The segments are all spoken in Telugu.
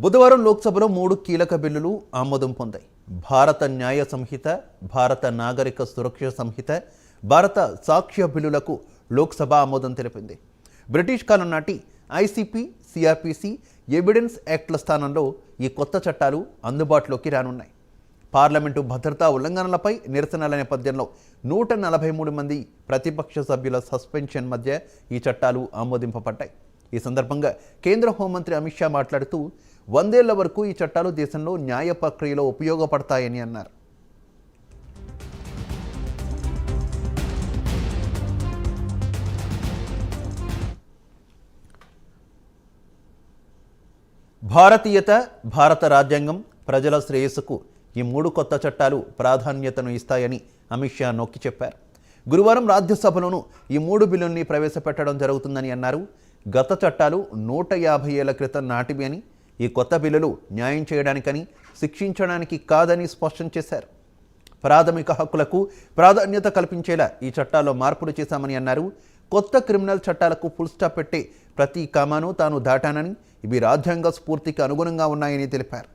బుధవారం లోక్సభలో 3 కీలక బిల్లులు ఆమోదం పొందాయి. భారత న్యాయ సంహిత, భారత నాగరిక సురక్ష సంహిత, భారత సాక్ష్య బిల్లులకు లోక్సభ ఆమోదం తెలిపింది. బ్రిటిష్ కాలం నాటి ఐసీపీ, సిఆర్పిసి, ఎవిడెన్స్ యాక్ట్ల స్థానంలో ఈ కొత్త చట్టాలు అందుబాటులోకి రానున్నాయి. పార్లమెంటు భద్రతా ఉల్లంఘనలపై నిరసనల నేపథ్యంలో 143 మంది ప్రతిపక్ష సభ్యుల సస్పెన్షన్ మధ్య ఈ చట్టాలు ఆమోదింపబడ్డాయి. ఈ సందర్భంగా కేంద్ర హోంమంత్రి అమిత్ షా మాట్లాడుతూ 100 ఏళ్ల వరకు ఈ చట్టాలు దేశంలో న్యాయ ప్రక్రియలో ఉపయోగపడతాయని అన్నారు. భారతీయత, భారత రాజ్యాంగం, ప్రజల శ్రేయస్సుకు ఈ 3 కొత్త చట్టాలు ప్రాధాన్యతను ఇస్తాయని అమిత్ షా నొక్కి చెప్పారు. గురువారం రాజ్యసభలోనూ ఈ 3 బిల్లుల్ని ప్రవేశపెట్టడం జరుగుతుందని అన్నారు. గత చట్టాలు 150 ఏళ్ల క్రితం నాటివి అని, ఈ కొత్త బిల్లులు న్యాయం చేయడానికని, శిక్షించడానికి కాదని స్పష్టం చేశారు. ప్రాథమిక హక్కులకు ప్రాధాన్యత కల్పించేలా ఈ చట్టాల్లో మార్పులు చేశామని అన్నారు. కొత్త క్రిమినల్ చట్టాలకు ఫుల్ స్టాప్ పెట్టే ప్రతి కామాను తాను దాటానని, ఇవి రాజ్యాంగ స్ఫూర్తికి అనుగుణంగా ఉన్నాయని తెలిపారు.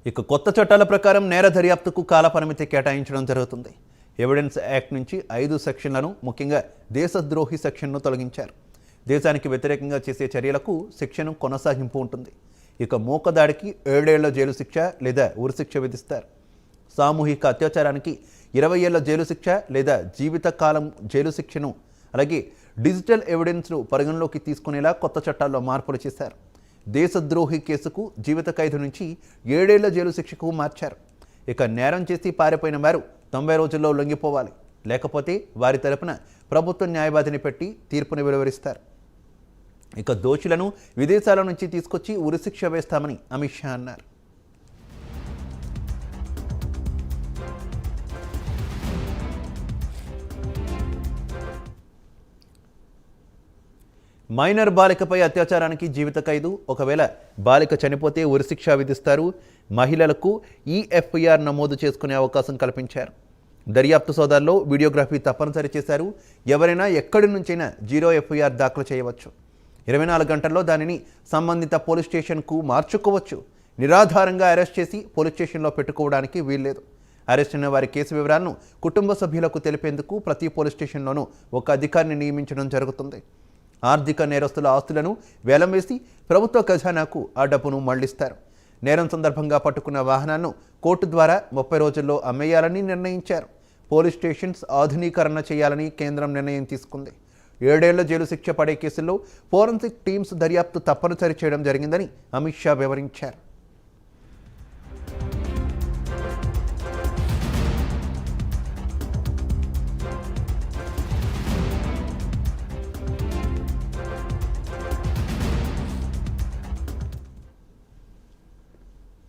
ఇక కొత్త చట్టాల ప్రకారం నేర దర్యాప్తుకు కాల పరిమితి కేటాయించడం జరుగుతుంది. ఎవిడెన్స్ యాక్ట్ నుంచి 5 సెక్షన్లను, ముఖ్యంగా దేశద్రోహి సెక్షన్ను తొలగించారు. దేశానికి వ్యతిరేకంగా చేసే చర్యలకు శిక్షను కొనసాగింపు ఉంటుంది. ఇక మోకదాడికి 7 ఏళ్ల జైలు శిక్ష లేదా ఉరిశిక్ష విధిస్తారు. సామూహిక అత్యాచారానికి 20 ఏళ్ల జైలు శిక్ష లేదా జీవితకాలం జైలు శిక్షను, అలాగే డిజిటల్ ఎవిడెన్స్ను పరిగణలోకి తీసుకునేలా కొత్త చట్టాల్లో మార్పులు చేశారు. దేశద్రోహి కేసుకు జీవిత ఖైదు నుంచి 7 ఏళ్ల జైలు శిక్షకు మార్చారు. ఇక నేరం చేసి పారిపోయిన వారు 90 రోజుల్లో లొంగిపోవాలి, లేకపోతే వారి తరపున ప్రభుత్వ న్యాయవాదిని పెట్టి తీర్పుని వెలువరిస్తారు. ఇక దోషులను విదేశాల నుంచి తీసుకొచ్చి ఉరిశిక్ష వేస్తామని అమిత్ షా అన్నారు. మైనర్ బాలికపై అత్యాచారానికి జీవిత ఖైదు, ఒకవేళ బాలిక చనిపోతే ఉరిశిక్ష విధిస్తారు. మహిళలకు ఈఎఫ్ఐఆర్ నమోదు చేసుకునే అవకాశం కల్పించారు. దర్యాప్తు సోదాల్లో వీడియోగ్రఫీ తప్పనిసరి చేశారు. ఎవరైనా ఎక్కడి నుంచైనా 0 ఎఫ్ఐఆర్ దాఖలు చేయవచ్చు. 24 గంటల్లో దానిని సంబంధిత పోలీస్ స్టేషన్కు మార్చుకోవచ్చు. నిరాధారంగా అరెస్ట్ చేసి పోలీస్ స్టేషన్లో పెట్టుకోవడానికి వీల్లేదు. అరెస్ట్ అయిన వారి కేసు వివరాలను కుటుంబ సభ్యులకు తెలిపేందుకు ప్రతి పోలీస్ స్టేషన్లోనూ ఒక అధికారిని నియమించడం జరుగుతుంది. ఆర్థిక నేరస్తుల ఆస్తులను వేలం వేసి ప్రభుత్వ ఖజానాకు ఆ డబ్బును మళ్లిస్తారు. నేరం సందర్భంగా పట్టుకున్న వాహనాలను కోర్టు ద్వారా 30 రోజుల్లో అమ్మేయాలని నిర్ణయించారు. పోలీస్ స్టేషన్స్ ఆధునీకరణ చేయాలని కేంద్రం నిర్ణయం తీసుకుంది. 7 ఏళ్ల జైలు శిక్ష పడే కేసుల్లో ఫోరెన్సిక్ టీమ్స్ దర్యాప్తు తప్పనిసరి చేయడం జరిగిందని అమిత్ షా వివరించారు.